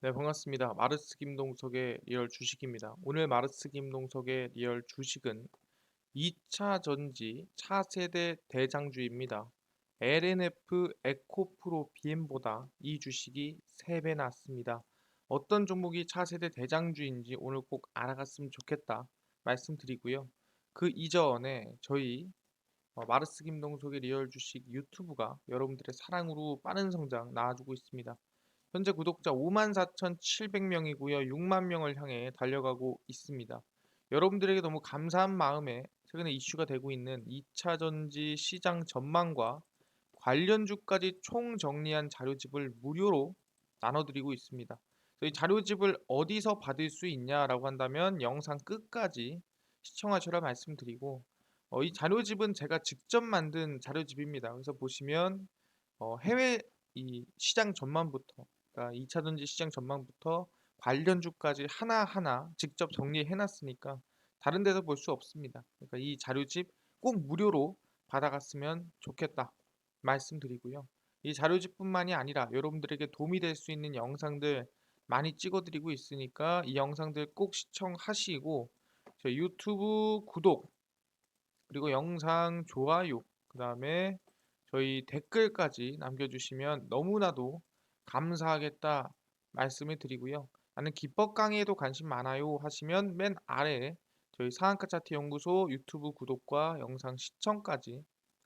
네, 반갑습니다. 마르스 김동석의 리얼 주식입니다. 오늘 마르스 김동석의 리얼 주식은 2차 전지 차세대 대장주입니다. LNF 에코프로 BM보다 이 주식이 3배 낮습니다. 어떤 종목이 차세대 대장주인지 오늘 꼭 알아갔으면 좋겠다 말씀드리고요. 그 이전에 저희 마르스 김동석의 리얼 주식 유튜브가 여러분들의 사랑으로 빠른 성장 나와주고 있습니다. 현재 구독자 54,700명이고요. 6만 명을 향해 달려가고 있습니다. 여러분들에게 너무 감사한 마음에 최근에 이슈가 되고 있는 2차 전지 시장 전망과 관련주까지 총 정리한 자료집을 무료로 나눠드리고 있습니다. 이 자료집을 어디서 받을 수 있냐라고 한다면 영상 끝까지 시청하시라 말씀드리고 이 자료집은 제가 직접 만든 자료집입니다. 그래서 보시면 해외 이 시장 전망부터 그러니까 2차 전지 시장 전망부터 관련주까지 하나하나 직접 정리해 놨으니까 다른 데서 볼 수 없습니다. 그러니까 이 자료집 꼭 무료로 받아갔으면 좋겠다 말씀드리고요. 이 자료집뿐만이 아니라 여러분들에게 도움이 될 수 있는 영상들 많이 찍어드리고 있으니까 이 영상들 꼭 시청하시고 저희 유튜브 구독 그리고 영상 좋아요 그 다음에 저희 댓글까지 남겨주시면 너무나도 감사하겠다 말씀을 드리고요. 나는 기법 강의에도 관심 많아요 하시면 맨 아래에 저희 상한가 차트 연구소 유튜브 구독과 영상 시청까지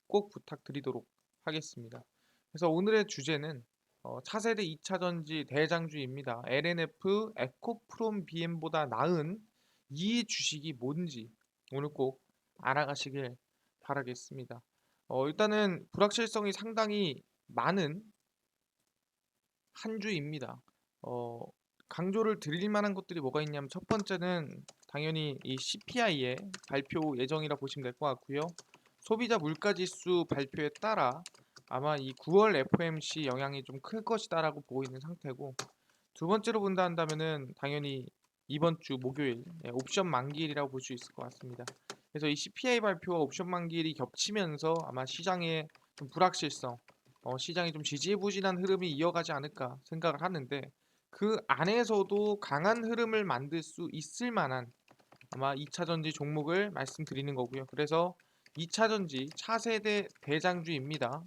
꼭 부탁드리도록 하겠습니다. 그래서 오늘의 주제는 차세대 2차 전지 대장주입니다. LNF 에코프롬 BM보다 나은 이 주식이 뭔지 오늘 꼭 알아가시길 바라겠습니다. 일단은 불확실성이 상당히 많은 한 주입니다. 어, 강조를 드릴 만한 것들이 뭐가 있냐면 첫 번째는 당연히 이 CPI의 발표 예정이라 보시면 될 것 같고요. 소비자 물가지수 발표에 따라 아마 이 9월 FOMC 영향이 좀 클 것이다라고 보고 있는 상태고 두 번째로 본다 한다면은 당연히 이번 주 목요일 옵션 만기일이라고 볼 수 있을 것 같습니다. 그래서 이 CPI 발표와 옵션 만기일이 겹치면서 아마 시장의 좀 불확실성, 시장이 좀 지지부진한 흐름이 이어가지 않을까 생각을 하는데 그 안에서도 강한 흐름을 만들 수 있을 만한 아마 2차 전지 종목을 말씀드리는 거고요. 그래서 2차 전지 차세대 대장주입니다.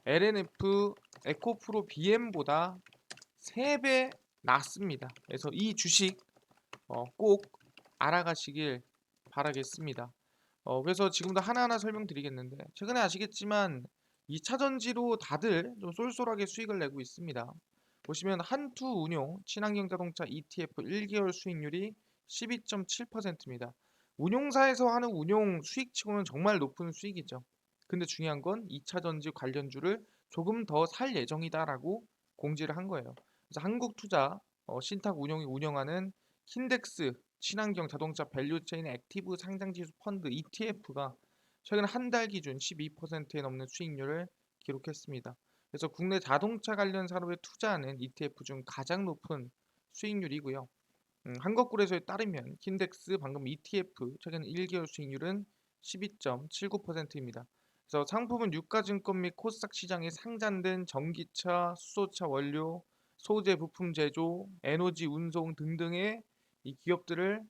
LNF 에코프로 BM보다 3배 낮습니다. 그래서 이 주식 꼭 알아가시길 바라겠습니다. 그래서 지금도 하나하나 설명드리겠는데 최근에 아시겠지만 2차 전지로 다들 좀 쏠쏠하게 수익을 내고 있습니다. 보시면 한투운용 친환경 자동차 ETF 1개월 수익률이 12.7%입니다. 운용사에서 하는 운용 수익치고는 정말 높은 수익이죠. 근데 중요한 건 2차 전지 관련주를 조금 더 살 예정이다라고 공지를 한 거예요. 그래서 한국투자 신탁운용이 운영하는 킨덱스 친환경 자동차 밸류체인 액티브 상장지수 펀드 ETF가 최근 한 달 기준 12%에 넘는 수익률을 기록했습니다. 그래서 국내 자동차 관련 산업에 투자하는 ETF 중 가장 높은 수익률이고요. 한거꿀에서에 따르면 킨덱스 방금 ETF 최근 1개월 수익률은 12.79%입니다. 그래서 상품은 유가증권 및 코스닥 시장에 상장된 전기차, 수소차 원료, 소재 부품 제조, 에너지 운송 등등의 이 기업들을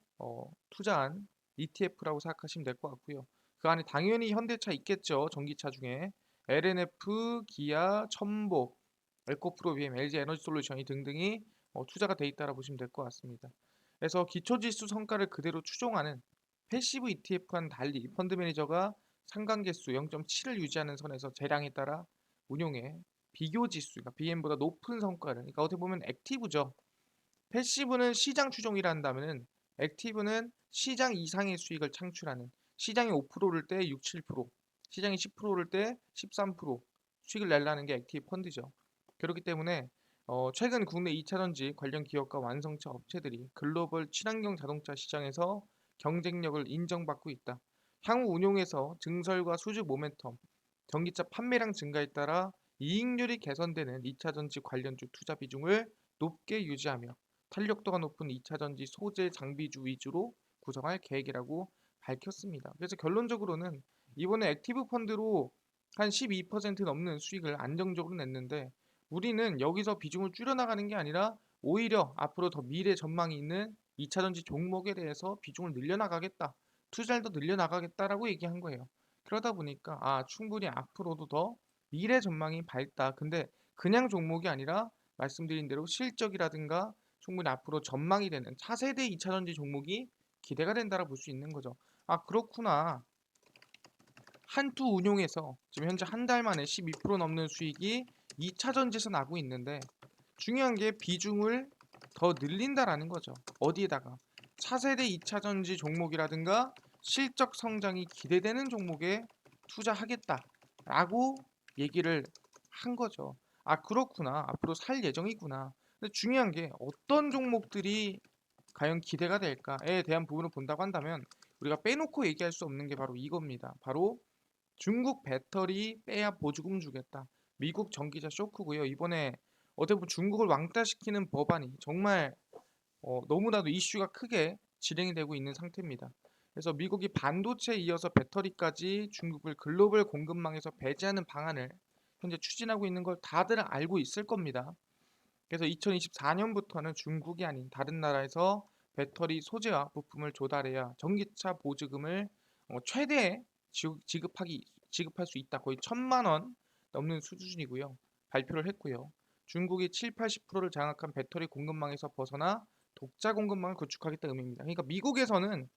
투자한 ETF라고 생각하시면 될 것 같고요. 그 안에 당연히 현대차 있겠죠. 전기차 중에 LNF, 기아, 첨보, 에코프로 BM, LG 에너지솔루션이 등등이 투자가 돼 있다라 보시면 될 것 같습니다. 그래서 기초지수 성과를 그대로 추종하는 패시브 ETF와는 달리 펀드 매니저가 상관계수 0.7을 유지하는 선에서 재량에 따라 운용해 비교지수가 BM보다 높은 성과를 그러니까 어떻게 보면 액티브죠. 패시브는 시장 추종이라 한다면은 액티브는 시장 이상의 수익을 창출하는 시장이 5%를 때 6, 7%, 시장이 10%를 때 13% 수익을 내려는 게 액티브 펀드죠. 그렇기 때문에 최근 국내 2차전지 관련 기업과 완성차 업체들이 글로벌 친환경 자동차 시장에서 경쟁력을 인정받고 있다. 향후 운용에서 증설과 수주 모멘텀, 전기차 판매량 증가에 따라 이익률이 개선되는 2차전지 관련주 투자 비중을 높게 유지하며 탄력도가 높은 2차전지 소재 장비주 위주로 구성할 계획이라고 밝혔습니다. 그래서 결론적으로는 이번에 액티브 펀드로 한 12% 넘는 수익을 안정적으로 냈는데 우리는 여기서 비중을 줄여나가는 게 아니라 오히려 앞으로 더 미래 전망이 있는 2차 전지 종목에 대해서 비중을 늘려나가겠다. 투자를 더 늘려나가겠다라고 얘기한 거예요. 그러다 보니까 충분히 앞으로도 더 미래 전망이 밝다. 근데 그냥 종목이 아니라 말씀드린 대로 실적이라든가 충분히 앞으로 전망이 되는 차세대 2차 전지 종목이 기대가 된다라고 볼 수 있는 거죠. 그렇구나. 한투 운용에서 지금 현재 한 달 만에 12% 넘는 수익이 2차 전지에서 나고 있는데 중요한 게 비중을 더 늘린다라는 거죠. 어디에다가 차세대 2차 전지 종목이라든가 실적 성장이 기대되는 종목에 투자하겠다라고 얘기를 한 거죠. 그렇구나. 앞으로 살 예정이구나. 근데 중요한 게 어떤 종목들이 과연 기대가 될까에 대한 부분을 본다고 한다면 우리가 빼놓고 얘기할 수 없는 게 바로 이겁니다. 바로 중국 배터리 빼야 보조금 주겠다. 미국 전기차 쇼크고요. 이번에 어떻게 보면 중국을 왕따시키는 법안이 정말 너무나도 이슈가 크게 진행이 되고 있는 상태입니다. 그래서 미국이 반도체에 이어서 배터리까지 중국을 글로벌 공급망에서 배제하는 방안을 현재 추진하고 있는 걸 다들 알고 있을 겁니다. 그래서 2024년부터는 중국이 아닌 다른 나라에서 배터리 소재와 부품을 조달해야 전기차 보조금을 최대 지급할 수 있다. 거의 1,000만 원 넘는 수준이고요. 발표를 했고요. 중국이 7, 80%를 장악한 배터리 공급망에서 벗어나 독자 공급망을 구축하겠다 의미입니다. 그러니까 미국에서는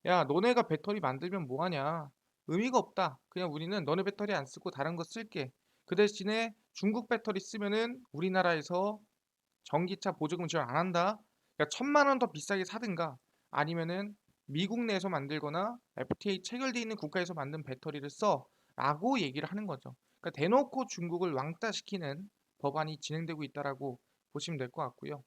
야, 너네가 배터리 만들면 뭐하냐? 의미가 없다. 그냥 우리는 너네 배터리 안 쓰고 다른 거 쓸게. 그 대신에 중국 배터리 쓰면은 우리나라에서 전기차 보조금 지원 안 한다. 그러니까 1,000만 원 더 비싸게 사든가 아니면은 미국 내에서 만들거나 FTA 체결돼 있는 국가에서 만든 배터리를 써라고 얘기를 하는 거죠. 그러니까 대놓고 중국을 왕따시키는 법안이 진행되고 있다라고 보시면 될 것 같고요.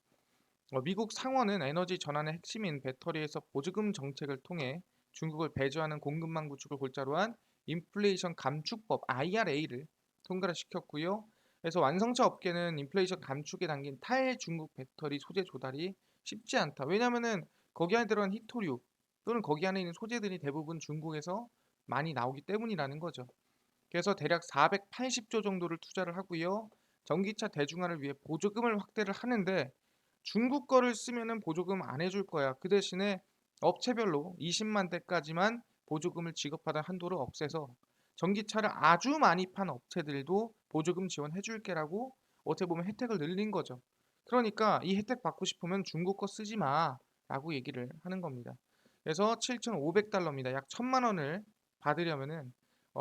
미국 상원은 에너지 전환의 핵심인 배터리에서 보조금 정책을 통해 중국을 배제하는 공급망 구축을 골자로 한 인플레이션 감축법 IRA를 통과를 시켰고요. 그래서 완성차 업계는 인플레이션 감축에 담긴 탈중국 배터리 소재 조달이 쉽지 않다. 왜냐하면은 거기 안에 들어간 히토류 또는 거기 안에 있는 소재들이 대부분 중국에서 많이 나오기 때문이라는 거죠. 그래서 대략 480조 정도를 투자를 하고요. 전기차 대중화를 위해 보조금을 확대를 하는데 중국 거를 쓰면은 보조금 안 해줄 거야. 그 대신에 업체별로 20만 대까지만 보조금을 지급하던 한도를 없애서 전기차를 아주 많이 판 업체들도 보조금 지원해 줄게라고 어떻게 보면 혜택을 늘린 거죠. 그러니까 이 혜택 받고 싶으면 중국 거 쓰지 마라고 얘기를 하는 겁니다. 그래서 7,500달러입니다. 약 1,000만 원을 받으려면은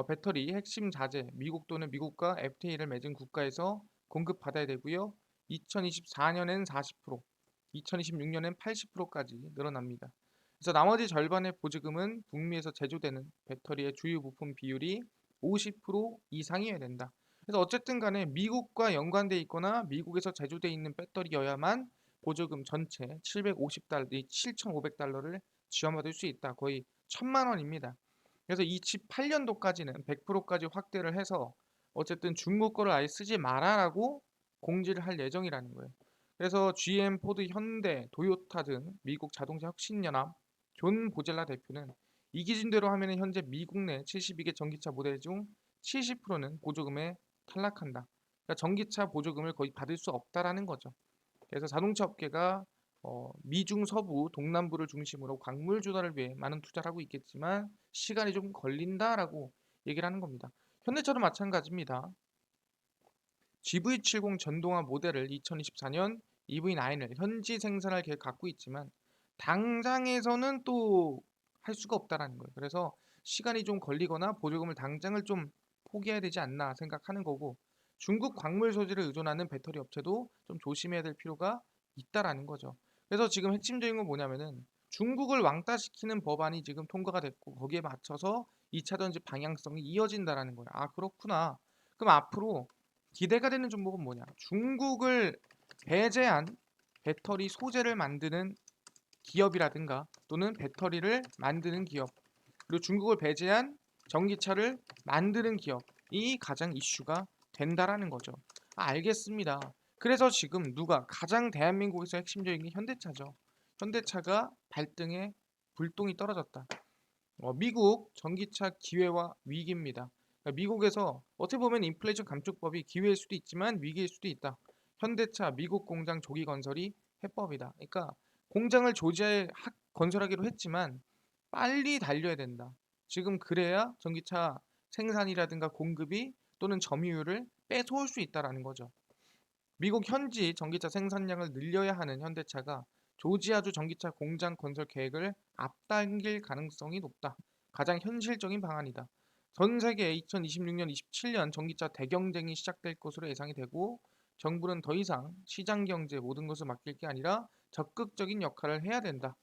배터리 핵심 자재 미국 또는 미국과 FTA를 맺은 국가에서 공급받아야 되고요. 2024년엔 40%, 2026년엔 80%까지 늘어납니다. 그래서 나머지 절반의 보조금은 북미에서 제조되는 배터리의 주요 부품 비율이 50% 이상이어야 된다. 그래서 어쨌든 간에 미국과 연관돼 있거나 미국에서 제조되어 있는 배터리여야만 보조금 전체 750달러, 7,500달러를 지원받을 수 있다. 거의 1,000만 원입니다. 그래서 28년도까지는 100%까지 확대를 해서 어쨌든 중국 거를 아예 쓰지 마라라고 공지를 할 예정이라는 거예요. 그래서 GM, 포드, 현대, 도요타 등 미국 자동차 혁신연합 존 보젤라 대표는 이 기준대로 하면 현재 미국 내 72개 전기차 모델 중 70%는 보조금에 탈락한다. 그러니까 전기차 보조금을 거의 받을 수 없다라는 거죠. 그래서 자동차 업계가 미중 서부 동남부를 중심으로 광물 조달을 위해 많은 투자를 하고 있겠지만 시간이 좀 걸린다라고 얘기를 하는 겁니다. 현대차도 마찬가지입니다. GV70 전동화 모델을 2024년 EV9을 현지 생산할 계획 갖고 있지만 당장에서는 또 할 수가 없다라는 거예요. 그래서 시간이 좀 걸리거나 보조금을 당장을 좀 포기해야 되지 않나 생각하는 거고 중국 광물 소재를 의존하는 배터리 업체도 좀 조심해야 될 필요가 있다라는 거죠. 그래서 지금 핵심적인 건 뭐냐면은 중국을 왕따시키는 법안이 지금 통과가 됐고 거기에 맞춰서 2차 전지 방향성이 이어진다라는 거예요. 그렇구나. 그럼 앞으로 기대가 되는 종목은 뭐냐? 중국을 배제한 배터리 소재를 만드는 기업이라든가 또는 배터리를 만드는 기업 그리고 중국을 배제한 전기차를 만드는 기업이 가장 이슈가 된다라는 거죠. 알겠습니다. 그래서 지금 누가 가장 대한민국에서 핵심적인 게 현대차죠. 현대차가 발등에 불똥이 떨어졌다. 미국 전기차 기회와 위기입니다. 그러니까 미국에서 어떻게 보면 인플레이션 감축법이 기회일 수도 있지만 위기일 수도 있다. 현대차 미국 공장 조기 건설이 해법이다. 그러니까 공장을 조지아에 건설하기로 했지만 빨리 달려야 된다. 지금 그래야 전기차 생산이라든가 공급이 또는 점유율을 뺏어올 수 있다라는 거죠. 미국 현지 전기차 생산량을 늘려야 하는 현대차가 조지아주 전기차 공장 건설 계획을 앞당길 가능성이 높다. 가장 현실적인 방안이다. 전 세계 2026년, 27년 전기차 대경쟁이 시작될 것으로 예상이 되고 정부는 더 이상 시장 경제 모든 것을 맡길 게 아니라 적극적인 역할을 해야 된다.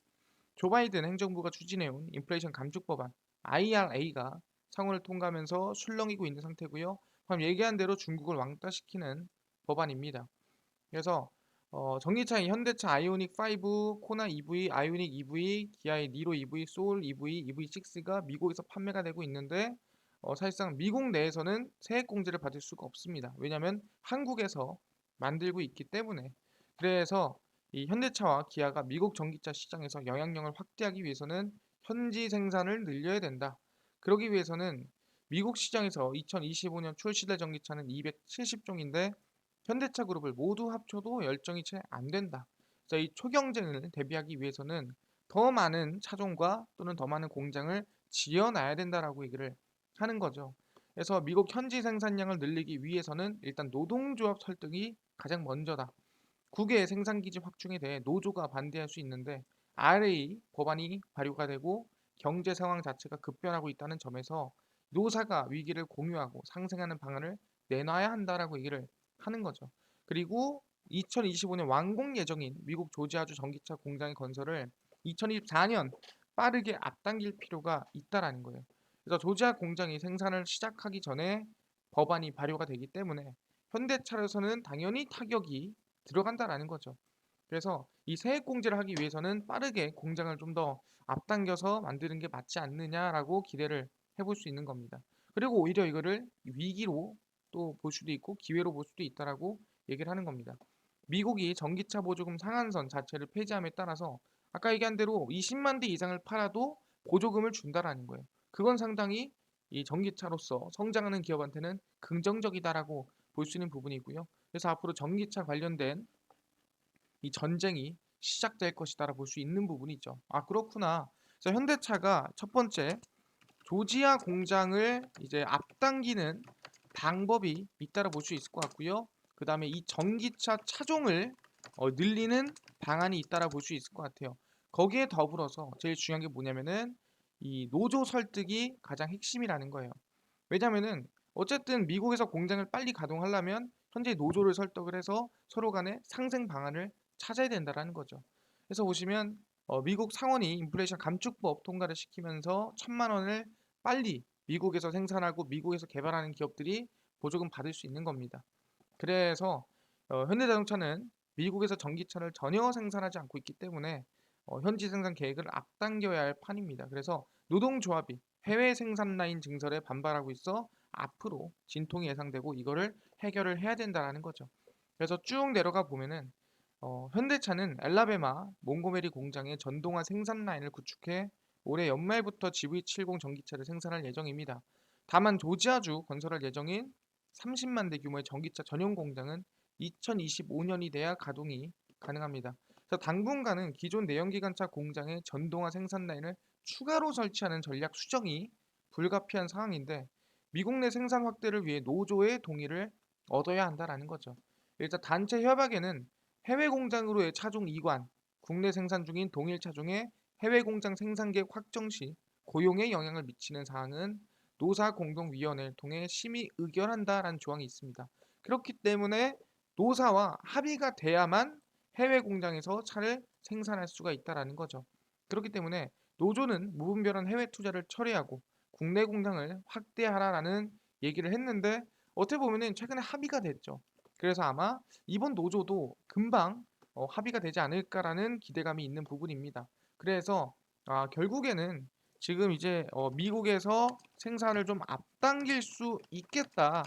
조 바이든 행정부가 추진해온 인플레이션 감축 법안 IRA가 상원을 통과하면서 술렁이고 있는 상태고요. 방금 얘기한 대로 중국을 왕따시키는 법안입니다. 그래서 전기차인 현대차 아이오닉 5, 코나 EV, 아이오닉 EV, 기아의 니로 EV, 소울 EV, EV6가 미국에서 판매가 되고 있는데 사실상 미국 내에서는 세액 공제를 받을 수가 없습니다. 왜냐하면 한국에서 만들고 있기 때문에. 그래서 이 현대차와 기아가 미국 전기차 시장에서 영향력을 확대하기 위해서는 현지 생산을 늘려야 된다. 그러기 위해서는 미국 시장에서 2025년 출시될 전기차는 270종인데 현대차 그룹을 모두 합쳐도 열정이 채 안 된다. 그래서 이 초경쟁을 대비하기 위해서는 더 많은 차종과 또는 더 많은 공장을 지어놔야 된다라고 얘기를 하는 거죠. 그래서 미국 현지 생산량을 늘리기 위해서는 일단 노동조합 설득이 가장 먼저다. 국외 생산기지 확충에 대해 노조가 반대할 수 있는데 RA 법안이 발효가 되고 경제 상황 자체가 급변하고 있다는 점에서 노사가 위기를 공유하고 상생하는 방안을 내놔야 한다라고 얘기를 하는 거죠. 그리고 2025년 완공 예정인 미국 조지아주 전기차 공장의 건설을 2024년 빠르게 앞당길 필요가 있다라는 거예요. 그래서 조지아 공장이 생산을 시작하기 전에 법안이 발효가 되기 때문에 현대차로서는 당연히 타격이 들어간다라는 거죠. 그래서 이 세액 공제를 하기 위해서는 빠르게 공장을 좀 더 앞당겨서 만드는 게 맞지 않느냐라고 기대를 해볼 수 있는 겁니다. 그리고 오히려 이거를 위기로 또 볼 수도 있고 기회로 볼 수도 있다라고 얘기를 하는 겁니다. 미국이 전기차 보조금 상한선 자체를 폐지함에 따라서 아까 얘기한 대로 20만 대 이상을 팔아도 보조금을 준다라는 거예요. 그건 상당히 이 전기차로서 성장하는 기업한테는 긍정적이다라고 볼 수 있는 부분이고요. 그래서 앞으로 전기차 관련된 이 전쟁이 시작될 것이다라 볼 수 있는 부분이죠. 아 그렇구나. 그래서 현대차가 첫 번째 조지아 공장을 이제 앞당기는 방법이 있다라 볼 수 있을 것 같고요. 그 다음에 이 전기차 차종을 늘리는 방안이 있다라 볼 수 있을 것 같아요. 거기에 더불어서 제일 중요한 게 뭐냐면은 이 노조 설득이 가장 핵심이라는 거예요. 왜냐면은 어쨌든 미국에서 공장을 빨리 가동하려면 현재 노조를 설득을 해서 서로 간에 상생 방안을 찾아야 된다라는 거죠. 그래서 보시면 미국 상원이 인플레이션 감축법 통과를 시키면서 1,000만 원을 빨리 미국에서 생산하고 미국에서 개발하는 기업들이 보조금 받을 수 있는 겁니다. 그래서 현대자동차는 미국에서 전기차를 전혀 생산하지 않고 있기 때문에 현지 생산 계획을 앞당겨야 할 판입니다. 그래서 노동조합이 해외 생산 라인 증설에 반발하고 있어 앞으로 진통이 예상되고 이거를 해결을 해야 된다라는 거죠. 그래서 쭉 내려가 보면은 현대차는 엘라베마 몽고메리 공장에 전동화 생산 라인을 구축해 올해 연말부터 GV70 전기차를 생산할 예정입니다. 다만 조지아주 건설할 예정인 30만 대 규모의 전기차 전용 공장은 2025년이 돼야 가동이 가능합니다. 그래서 당분간은 기존 내연기관차 공장의 전동화 생산 라인을 추가로 설치하는 전략 수정이 불가피한 상황인데 미국 내 생산 확대를 위해 노조의 동의를 얻어야 한다라는 거죠. 일단 단체 협약에는 해외 공장으로의 차종 이관, 국내 생산 중인 동일 차종의 해외 공장 생산 계획 확정 시 고용에 영향을 미치는 사항은 노사 공동위원회를 통해 심의 의결한다라는 조항이 있습니다. 그렇기 때문에 노사와 합의가 돼야만 해외 공장에서 차를 생산할 수가 있다라는 거죠. 그렇기 때문에 노조는 무분별한 해외 투자를 철회하고 국내 공장을 확대하라라는 얘기를 했는데 어떻게 보면은 최근에 합의가 됐죠. 그래서 아마 이번 노조도 금방 합의가 되지 않을까라는 기대감이 있는 부분입니다. 그래서 결국에는 지금 이제 미국에서 생산을 좀 앞당길 수 있겠다.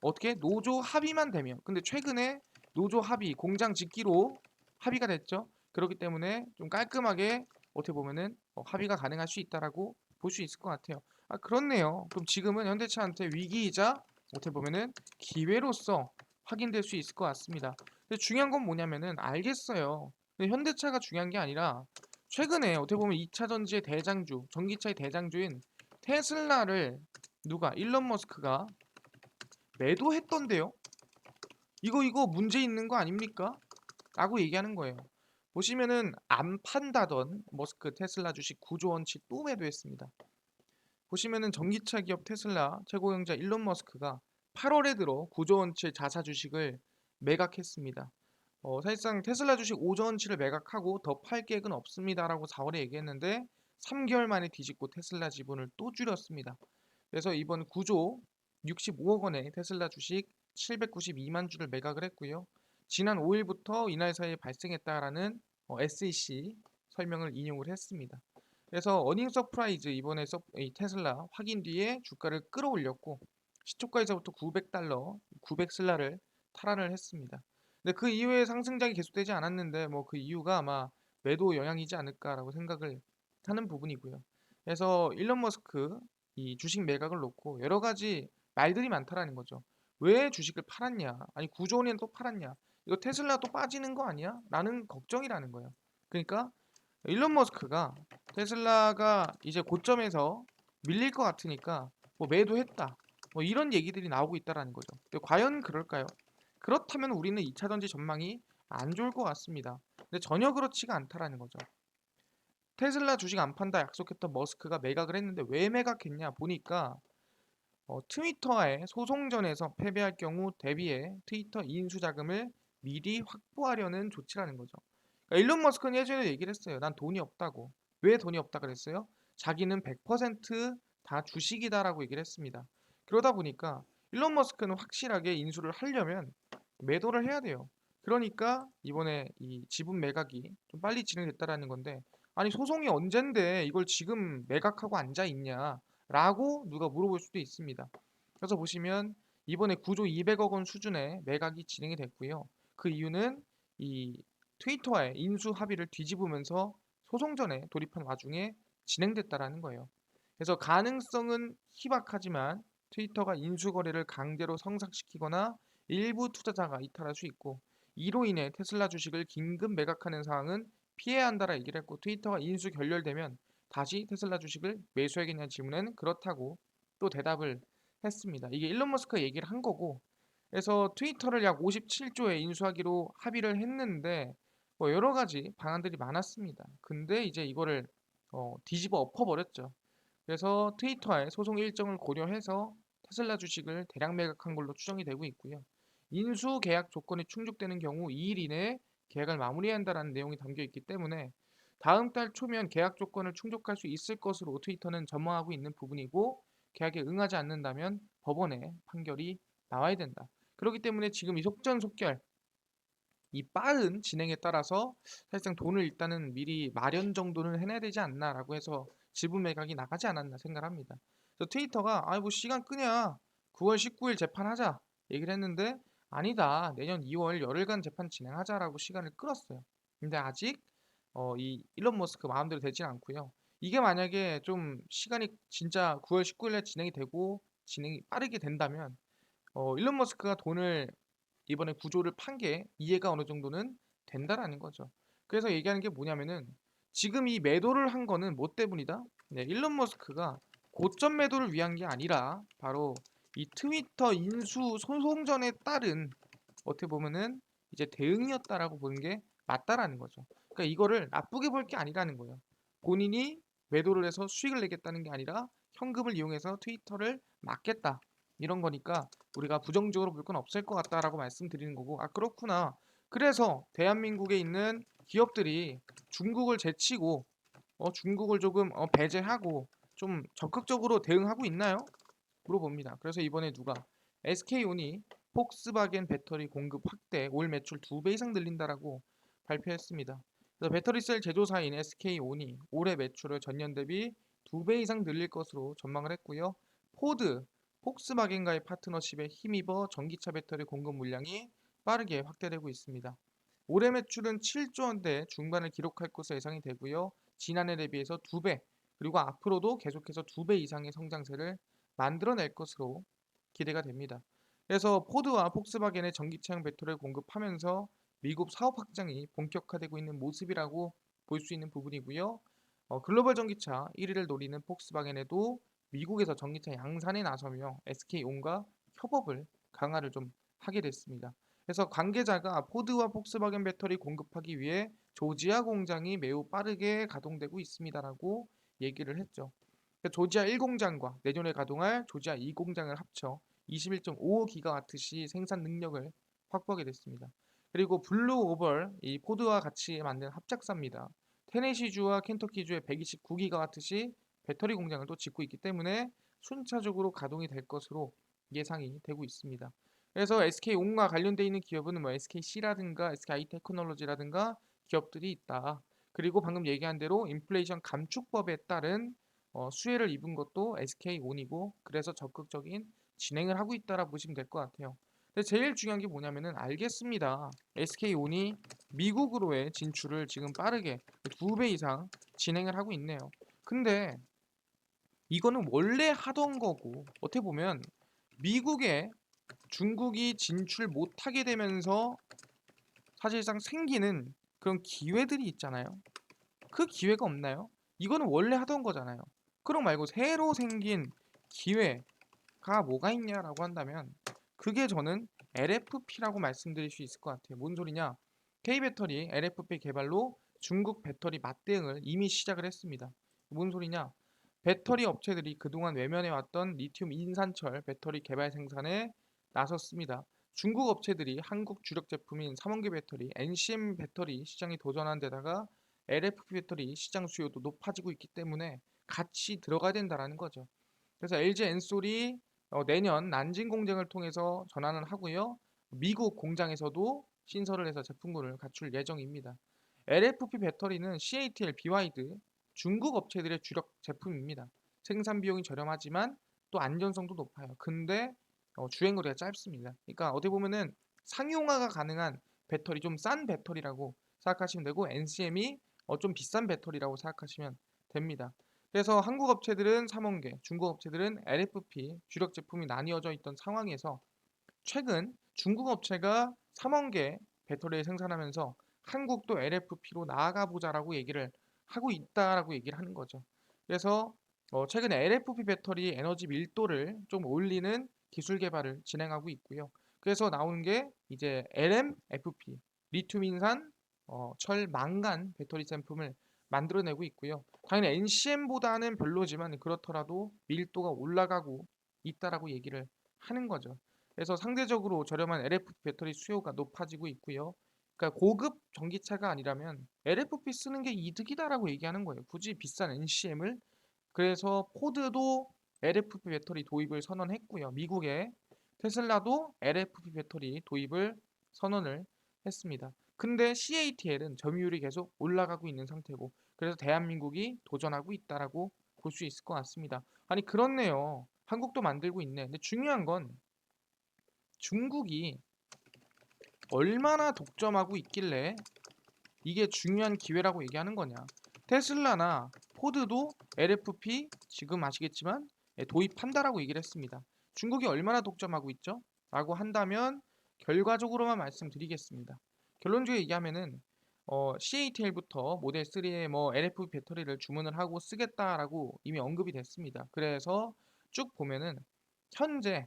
어떻게 노조 합의만 되면. 근데 최근에 노조 합의, 공장 짓기로 합의가 됐죠. 그렇기 때문에 좀 깔끔하게 어떻게 보면은 합의가 가능할 수 있다라고 볼 수 있을 것 같아요. 그렇네요. 그럼 지금은 현대차한테 위기이자 어떻게 보면은 기회로서 확인될 수 있을 것 같습니다. 근데 중요한 건 뭐냐면은 알겠어요. 근데 현대차가 중요한 게 아니라 최근에 어떻게 보면 2차 전지의 대장주, 전기차의 대장주인 테슬라를 누가 일론 머스크가 매도했던데요. 이거 문제 있는 거 아닙니까? 라고 얘기하는 거예요. 보시면은 안 판다던 머스크 테슬라 주식 9조 원치 또 매도했습니다. 보시면은 전기차 기업 테슬라 최고 경자 일론 머스크가 8월에 들어 9조 원치 자사 주식을 매각했습니다. 사실상 테슬라 주식 5조 원치를 매각하고 더 팔 계획은 없습니다라고 4월에 얘기했는데 3개월 만에 뒤집고 테슬라 지분을 또 줄였습니다. 그래서 이번 9조 65억 원의 테슬라 주식 792만 주를 매각을 했고요. 지난 5일부터 이날 사이에 발생했다라는 SEC 설명을 인용을 했습니다. 그래서 어닝 서프라이즈 이번에 이 테슬라 확인 뒤에 주가를 끌어올렸고 시초가에서부터 900달러, 900슬라를 탈환을 했습니다. 근데 그 이후에 상승장이 계속되지 않았는데 뭐 그 이유가 아마 매도 영향이지 않을까라고 생각을 하는 부분이고요. 그래서 일론 머스크 이 주식 매각을 놓고 여러 가지 말들이 많다라는 거죠. 왜 주식을 팔았냐? 아니 9조 원에 또 팔았냐? 이거 테슬라 또 빠지는 거 아니야? 라는 걱정이라는 거예요. 그러니까 일론 머스크가 테슬라가 이제 고점에서 밀릴 것 같으니까 뭐 매도했다. 뭐 이런 얘기들이 나오고 있다라는 거죠. 근데 과연 그럴까요? 그렇다면 우리는 2차 전지 전망이 안 좋을 것 같습니다. 근데 전혀 그렇지가 않다라는 거죠. 테슬라 주식 안 판다 약속했던 머스크가 매각을 했는데 왜 매각했냐 보니까 트위터의 소송전에서 패배할 경우 대비해 트위터 인수 자금을 미리 확보하려는 조치라는 거죠. 그러니까 일론 머스크는 예전에 얘기를 했어요. 난 돈이 없다고. 왜 돈이 없다 그랬어요? 자기는 100%다 주식이다라고 얘기를 했습니다. 그러다 보니까 일론 머스크는 확실하게 인수를 하려면 매도를 해야 돼요. 그러니까 이번에 이 지분 매각이 좀 빨리 진행됐다라는 건데 아니 소송이 언젠데 이걸 지금 매각하고 앉아 있냐라고 누가 물어볼 수도 있습니다. 그래서 보시면 이번에 9조 200억 원 수준의 매각이 진행이 됐고요. 그 이유는 이 트위터의 인수 합의를 뒤집으면서 소송전에 돌입한 와중에 진행됐다라는 거예요. 그래서 가능성은 희박하지만 트위터가 인수 거래를 강제로 성사시키거나 일부 투자자가 이탈할 수 있고 이로 인해 테슬라 주식을 긴급 매각하는 상황은 피해야 한다라 얘기를 했고 트위터가 인수 결렬되면 다시 테슬라 주식을 매수하겠냐는 질문에는 그렇다고 또 대답을 했습니다. 이게 일론 머스크가 얘기를 한 거고 그래서 트위터를 약 57조에 인수하기로 합의를 했는데 뭐 여러 가지 방안들이 많았습니다. 근데 이제 이거를 뒤집어 엎어버렸죠. 그래서 트위터의 소송 일정을 고려해서 테슬라 주식을 대량 매각한 걸로 추정이 되고 있고요. 인수 계약 조건이 충족되는 경우 2일 이내에 계약을 마무리해야 한다는 내용이 담겨 있기 때문에 다음 달 초면 계약 조건을 충족할 수 있을 것으로 트위터는 전망하고 있는 부분이고 계약에 응하지 않는다면 법원에 판결이 나와야 된다. 그렇기 때문에 지금 이 속전속결 이 빠른 진행에 따라서 사실상 돈을 일단은 미리 마련 정도는 해내야 되지 않나라고 해서 지분 매각이 나가지 않았나 생각합니다. 그래서 트위터가 뭐 시간 끄냐 9월 19일 재판하자 얘기를 했는데 아니다 내년 2월 열흘간 재판 진행하자라고 시간을 끌었어요. 근데 아직 이 일론 머스크 마음대로 되진 않고요. 이게 만약에 좀 시간이 진짜 9월 19일에 진행이 되고 진행이 빠르게 된다면 일론 머스크가 돈을 이번에 구조를 판 게 이해가 어느 정도는 된다라는 거죠. 그래서 얘기하는 게 뭐냐면은 지금 이 매도를 한 거는 뭐 때문이다? 네, 일론 머스크가 고점 매도를 위한 게 아니라 바로 이 트위터 인수 소송전에 따른 어떻게 보면은 이제 대응이었다라고 보는 게 맞다라는 거죠. 그러니까 이거를 나쁘게 볼 게 아니라는 거예요. 본인이 매도를 해서 수익을 내겠다는 게 아니라 현금을 이용해서 트위터를 막겠다. 이런 거니까 우리가 부정적으로 볼 건 없을 것 같다라고 말씀드리는 거고 그렇구나. 그래서 대한민국에 있는 기업들이 중국을 제치고 중국을 조금 배제하고 좀 적극적으로 대응하고 있나요? 물어봅니다. 그래서 이번에 누가 SK온이 폭스바겐 배터리 공급 확대 올 매출 2배 이상 늘린다라고 발표했습니다. 그래서 배터리 셀 제조사인 SK온이 올해 매출을 전년 대비 2배 이상 늘릴 것으로 전망을 했고요. 포드, 폭스바겐과의 파트너십에 힘입어 전기차 배터리 공급 물량이 빠르게 확대되고 있습니다. 올해 매출은 7조 원대 중반을 기록할 것으로 예상이 되고요. 지난해 대비해서 2배, 그리고 앞으로도 계속해서 2배 이상의 성장세를 만들어낼 것으로 기대가 됩니다. 그래서 포드와 폭스바겐의 전기차용 배터리를 공급하면서 미국 사업 확장이 본격화되고 있는 모습이라고 볼 수 있는 부분이고요. 글로벌 전기차 1위를 노리는 폭스바겐에도 미국에서 전기차 양산에 나서며 SK온과 협업을 강화를 좀 하게 됐습니다. 그래서 관계자가 포드와 폭스바겐 배터리 공급하기 위해 조지아 공장이 매우 빠르게 가동되고 있습니다라고 얘기를 했죠. 조지아 1공장과 내년에 가동할 조지아 2공장을 합쳐 21.55기가와트시 생산 능력을 확보하게 됐습니다. 그리고 블루 오벌 이 포드와 같이 만든 합작사입니다. 테네시주와 켄터키주의 129기가와트시 배터리 공장을 또 짓고 있기 때문에 순차적으로 가동이 될 것으로 예상이 되고 있습니다. 그래서 SK온과 관련되어 있는 기업은 뭐 SKC라든가 SKI테크놀로지라든가 기업들이 있다. 그리고 방금 얘기한 대로 인플레이션 감축법에 따른 수혜를 입은 것도 SK온이고 그래서 적극적인 진행을 하고 있다라 보시면 될 것 같아요. 근데 제일 중요한 게 뭐냐면은 알겠습니다. SK온이 미국으로의 진출을 지금 빠르게 2배 이상 진행을 하고 있네요. 근데 이거는 원래 하던 거고 어떻게 보면 미국에 중국이 진출 못하게 되면서 사실상 생기는 그런 기회들이 있잖아요. 그 기회가 없나요? 이거는 원래 하던 거잖아요. 그럼 말고 새로 생긴 기회가 뭐가 있냐라고 한다면 그게 저는 LFP라고 말씀드릴 수 있을 것 같아요. 뭔 소리냐? K배터리 LFP 개발로 중국 배터리 맞대응을 이미 시작을 했습니다. 뭔 소리냐? 배터리 업체들이 그동안 외면해 왔던 리튬 인산철 배터리 개발 생산에 나섰습니다. 중국 업체들이 한국 주력 제품인 삼원계 배터리, NCM 배터리 시장에 도전한 데다가 LFP 배터리 시장 수요도 높아지고 있기 때문에 같이 들어가야 된다라는 거죠. 그래서 LG 엔솔이 내년 난징 공장을 통해서 전환을 하고요. 미국 공장에서도 신설을 해서 제품군을 갖출 예정입니다. LFP 배터리는 CATL, BYD 중국 업체들의 주력 제품입니다. 생산 비용이 저렴하지만 또 안전성도 높아요. 근데 주행 거리가 짧습니다. 그러니까 어떻게 보면은 상용화가 가능한 배터리, 좀 싼 배터리라고 생각하시면 되고 NCM이 좀 비싼 배터리라고 생각하시면 됩니다. 그래서 한국 업체들은 삼원계, 중국 업체들은 LFP 주력 제품이 나뉘어져 있던 상황에서 최근 중국 업체가 삼원계 배터리를 생산하면서 한국도 LFP로 나아가 보자라고 얘기를 하고 있다라고 얘기를 하는 거죠. 그래서 최근에 LFP 배터리 에너지 밀도를 좀 올리는 기술 개발을 진행하고 있고요. 그래서 나오는 게 이제 LMFP, 리튬 인산 철 망간 배터리 제품을 만들어내고 있고요. 당연히 NCM보다는 별로지만 그렇더라도 밀도가 올라가고 있다라고 얘기를 하는 거죠. 그래서 상대적으로 저렴한 LFP 배터리 수요가 높아지고 있고요. 그러니까 고급 전기차가 아니라면 LFP 쓰는 게 이득이다라고 얘기하는 거예요. 굳이 비싼 NCM을. 그래서 포드도 LFP 배터리 도입을 선언했고요. 미국의 테슬라도 LFP 배터리 도입을 선언을 했습니다. 근데 CATL은 점유율이 계속 올라가고 있는 상태고 그래서 대한민국이 도전하고 있다라고 볼 수 있을 것 같습니다. 아니 그렇네요. 한국도 만들고 있네. 근데 중요한 건 중국이 얼마나 독점하고 있길래 이게 중요한 기회라고 얘기하는 거냐. 테슬라나 포드도 LFP 지금 아시겠지만 도입한다라고 얘기를 했습니다. 중국이 얼마나 독점하고 있죠? 라고 한다면 결과적으로만 말씀드리겠습니다. 결론적으로 얘기하면은 CATL부터 모델 3에 뭐 LFP 배터리를 주문을 하고 쓰겠다라고 이미 언급이 됐습니다. 그래서 쭉 보면은 현재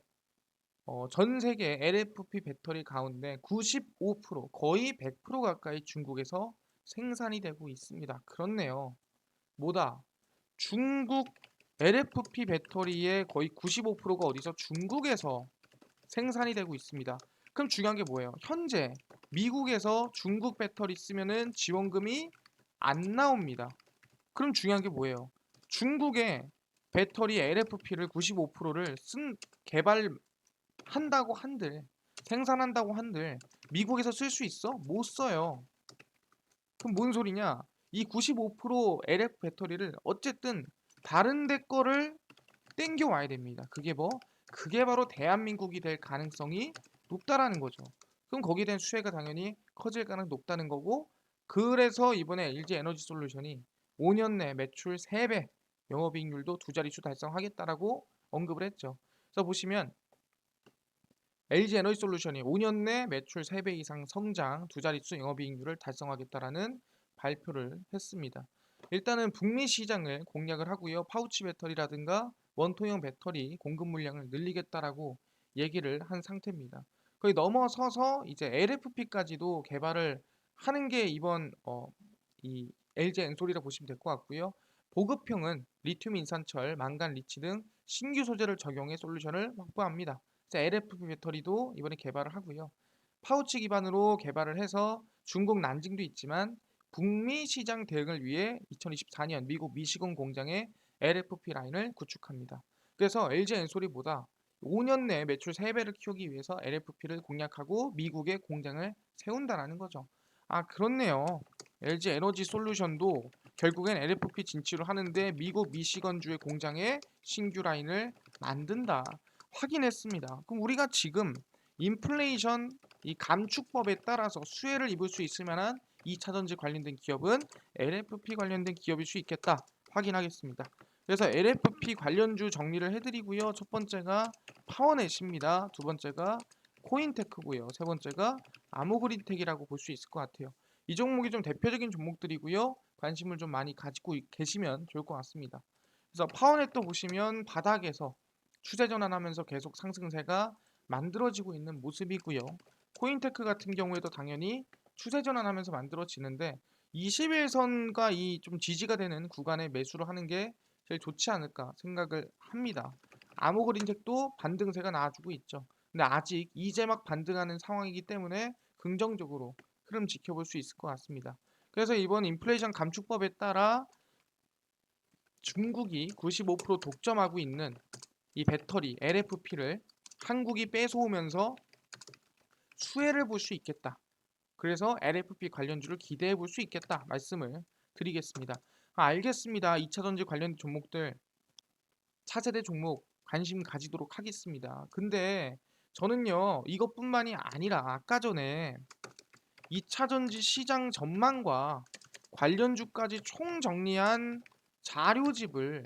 전 세계 LFP 배터리 가운데 95% 거의 100% 가까이 중국에서 생산이 되고 있습니다. 그렇네요. 뭐다? 중국 LFP 배터리의 거의 95%가 어디서 중국에서 생산이 되고 있습니다. 그럼 중요한 게 뭐예요? 현재 미국에서 중국 배터리 쓰면은 지원금이 안 나옵니다. 그럼 중요한 게 뭐예요? 중국의 배터리 LFP를 95%를 쓴 개발한다고 한들 생산한다고 한들 미국에서 쓸 수 있어? 못 써요. 그럼 뭔 소리냐? 이 95% LF 배터리를 어쨌든 다른 데 거를 땡겨 와야 됩니다. 그게 뭐? 그게 바로 대한민국이 될 가능성이 높다라는 거죠. 그럼 거기에 대한 수혜가 당연히 커질 가능성이 높다는 거고 그래서 이번에 LG 에너지 솔루션이 5년 내 매출 3배, 영업이익률도 두 자릿수 달성하겠다라고 언급을 했죠. 그래서 보시면 LG 에너지솔루션이 5년 내 매출 3배 이상 성장, 두 자릿수 영업이익률을 달성하겠다라는 발표를 했습니다. 일단은 북미 시장을 공략을 하고요. 파우치 배터리라든가 원통형 배터리 공급 물량을 늘리겠다라고 얘기를 한 상태입니다. 거의 넘어서서 이제 LFP까지도 개발을 하는 게 이번 이 LG 엔솔이라 보시면 될 것 같고요. 보급형은 리튬 인산철, 망간, 리치 등 신규 소재를 적용해 솔루션을 확보합니다. LFP 배터리도 이번에 개발을 하고요. 파우치 기반으로 개발을 해서 중국 난징도 있지만 북미 시장 대응을 위해 2024년 미국 미시건 공장에 LFP 라인을 구축합니다. 그래서 LG 엔솔이보다 5년 내에 매출 3배를 키우기 위해서 LFP를 공략하고 미국에 공장을 세운다라는 거죠. 아, 그렇네요. LG 에너지 솔루션도 결국엔 LFP 진출을 하는데 미국 미시건주의 공장에 신규 라인을 만든다. 확인했습니다. 그럼 우리가 지금 인플레이션 이 감축법에 따라서 수혜를 입을 수 있을 만한 2차전지 관련된 기업은 LFP 관련된 기업일 수 있겠다. 확인하겠습니다. 그래서 LFP 관련주 정리를 해드리고요. 첫 번째가 파워넷입니다. 두 번째가 코인테크고요. 세 번째가 아모그린텍이라고 볼 수 있을 것 같아요. 이 종목이 좀 대표적인 종목들이고요. 관심을 좀 많이 가지고 계시면 좋을 것 같습니다. 그래서 파워넷도 보시면 바닥에서 추세 전환하면서 계속 상승세가 만들어지고 있는 모습이고요. 코인테크 같은 경우에도 당연히 추세 전환하면서 만들어지는데 21선과 이 좀 지지가 되는 구간에 매수를 하는 게 제일 좋지 않을까 생각을 합니다. 아모그린텍도 반등세가 나와주고 있죠. 근데 아직 이제 막 반등하는 상황이기 때문에 긍정적으로 흐름 지켜볼 수 있을 것 같습니다. 그래서 이번 인플레이션 감축법에 따라 중국이 95% 독점하고 있는 이 배터리 LFP를 한국이 뺏어오면서 수혜를 볼 수 있겠다. 그래서 LFP 관련주를 기대해 볼 수 있겠다 말씀을 드리겠습니다. 알겠습니다. 2차전지 관련 종목들 차세대 종목 관심 가지도록 하겠습니다. 근데 저는요 이것뿐만이 아니라 아까 전에 2차전지 시장 전망과 관련주까지 총정리한 자료집을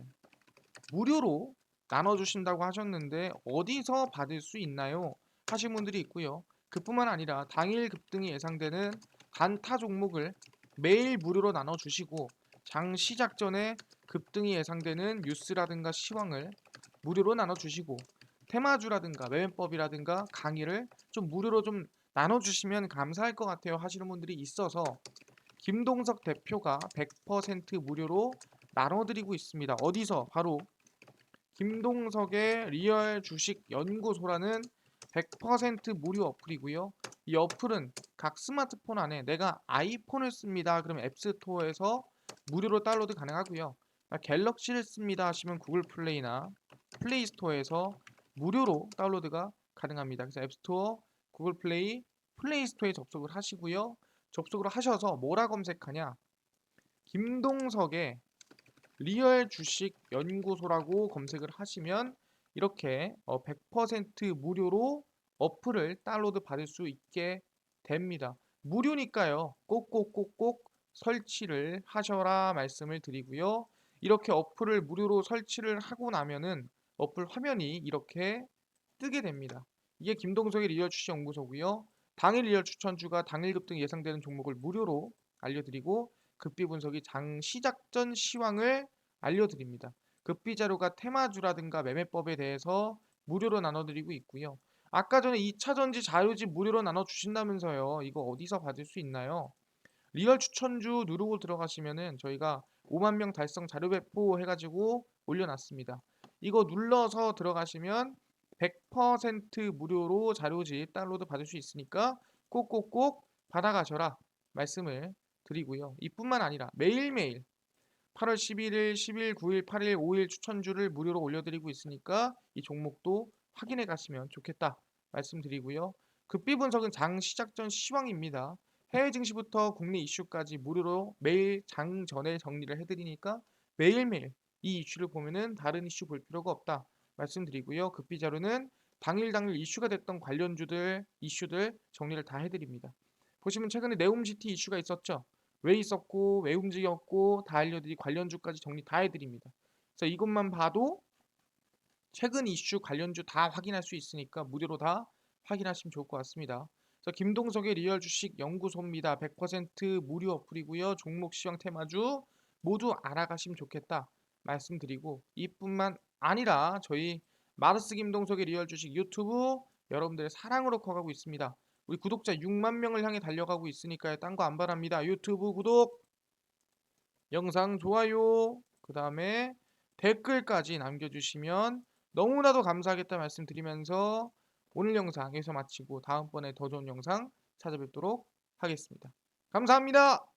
무료로 나눠주신다고 하셨는데 어디서 받을 수 있나요? 하신 분들이 있고요. 그뿐만 아니라 당일 급등이 예상되는 단타 종목을 매일 무료로 나눠주시고 장 시작 전에 급등이 예상되는 뉴스라든가 시황을 무료로 나눠주시고 테마주라든가 매매법이라든가 강의를 좀 무료로 좀 나눠주시면 감사할 것 같아요 하시는 분들이 있어서 김동석 대표가 100% 무료로 나눠드리고 있습니다. 어디서? 바로 김동석의 리얼 주식 연구소라는 100% 무료 어플이고요. 이 어플은 각 스마트폰 안에 내가 아이폰을 씁니다. 그러면 앱스토어에서 무료로 다운로드 가능하고요. 갤럭시를 씁니다 하시면 구글 플레이나 플레이 스토어에서 무료로 다운로드가 가능합니다. 그래서 앱스토어, 구글 플레이, 플레이 스토어에 접속을 하시고요. 접속을 하셔서 뭐라 검색하냐? 김동석의 리얼 주식 연구소라고 검색을 하시면 이렇게 100% 무료로 어플을 다운로드 받을 수 있게 됩니다. 무료니까요. 꼭꼭꼭꼭 설치를 하셔라 말씀을 드리고요. 이렇게 어플을 무료로 설치를 하고 나면은 어플 화면이 이렇게 뜨게 됩니다. 이게 김동석의 리얼 주식 연구소고요. 당일 리얼 추천주가 당일 급등 예상되는 종목을 무료로 알려드리고 급비 분석이 장 시작 전 시황을 알려드립니다. 급비 자료가 테마주라든가 매매법에 대해서 무료로 나눠드리고 있고요. 아까 전에 2차전지 자료집 무료로 나눠주신다면서요. 이거 어디서 받을 수 있나요? 리얼 추천주 누르고 들어가시면은 저희가 5만 명 달성 자료 배포 해가지고 올려놨습니다. 이거 눌러서 들어가시면 100% 무료로 자료집 다운로드 받을 수 있으니까 꼭꼭꼭 받아가셔라 말씀을 드리고요. 이뿐만 아니라 매일매일 8월 11일, 10일, 9일, 8일, 5일 추천주를 무료로 올려드리고 있으니까 이 종목도 확인해 가시면 좋겠다 말씀드리고요. 급비 분석은 장 시작 전 시황입니다. 해외 증시부터 국내 이슈까지 무료로 매일 장 전에 정리를 해드리니까 매일매일 이 이슈를 보면은 다른 이슈 볼 필요가 없다 말씀드리고요. 급비 자료는 당일 이슈가 됐던 관련주들 이슈들 정리를 다 해드립니다. 보시면 최근에 네옴시티 이슈가 있었죠. 왜 있었고 왜 움직였고 다 알려드리고 관련주까지 정리 다 해드립니다. 그래서 이것만 봐도 최근 이슈 관련주 다 확인할 수 있으니까 무료로 다 확인하시면 좋을 것 같습니다. 그래서 김동석의 리얼 주식 연구소입니다. 100% 무료 어플이고요. 종목 시황 테마주 모두 알아가시면 좋겠다 말씀드리고 이뿐만 아니라 저희 마르스 김동석의 리얼 주식 유튜브 여러분들의 사랑으로 커가고 있습니다. 우리 구독자 6만 명을 향해 달려가고 있으니까요. 딴 거 안 바랍니다. 유튜브 구독, 영상 좋아요, 그 다음에 댓글까지 남겨주시면 너무나도 감사하겠다 말씀드리면서 오늘 영상 여기서 마치고 다음번에 더 좋은 영상 찾아뵙도록 하겠습니다. 감사합니다.